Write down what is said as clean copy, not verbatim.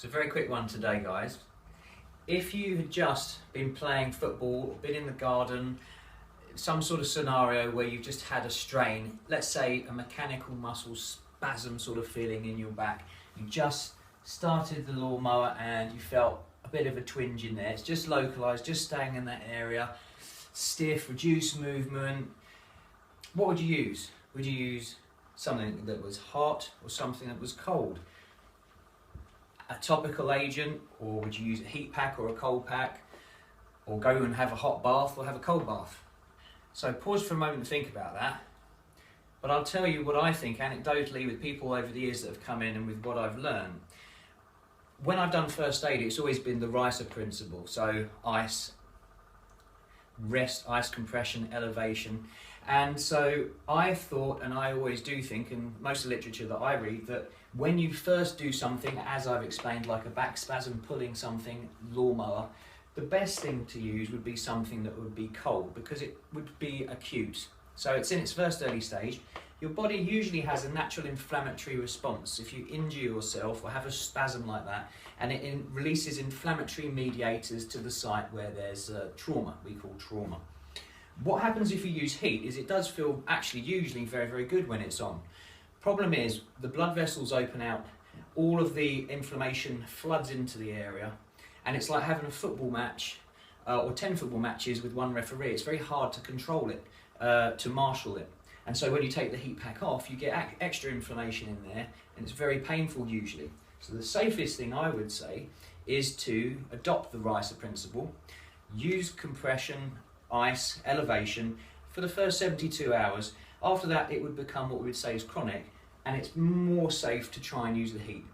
It's a very quick one today, guys. If you had just been playing football, or been in the garden, some sort of scenario where you've just had a strain, let's say a mechanical muscle spasm sort of feeling in your back, you just started the lawnmower and you felt a bit of a twinge in there, it's just localised, just staying in that area, stiff, reduced movement, what would you use? Would you use something that was hot or something that was cold? A topical agent, or would you use a heat pack or a cold pack, or go and have a hot bath or have a cold bath? So pause for a moment and think about that. But I'll tell you what I think anecdotally with people over the years that have come in and with what I've learned. When I've done first aid, it's always been the RISA principle. So ice, rest, ice compression, elevation. And so I thought, and I always do think, in most of the literature that I read, that when you first do something, as I've explained, like a back spasm, pulling something, lawnmower, the best thing to use would be something that would be cold, because it would be acute. So it's in its first early stage. Your body usually has a natural inflammatory response. If you injure yourself or have a spasm like that, and it releases inflammatory mediators to the site where there's trauma, we call trauma. What happens if you use heat is it does feel actually usually very, very good when it's on. Problem is the blood vessels open out, all of the inflammation floods into the area, and it's like having a football match or 10 football matches with one referee. It's very hard to control it, to marshal it. And so when you take the heat pack off, you get extra inflammation in there, and it's very painful usually. So the safest thing I would say is to adopt the RISA principle, use compression, ice, elevation for the first 72 hours. After that, it would become what we would say is chronic, and it's more safe to try and use the heat.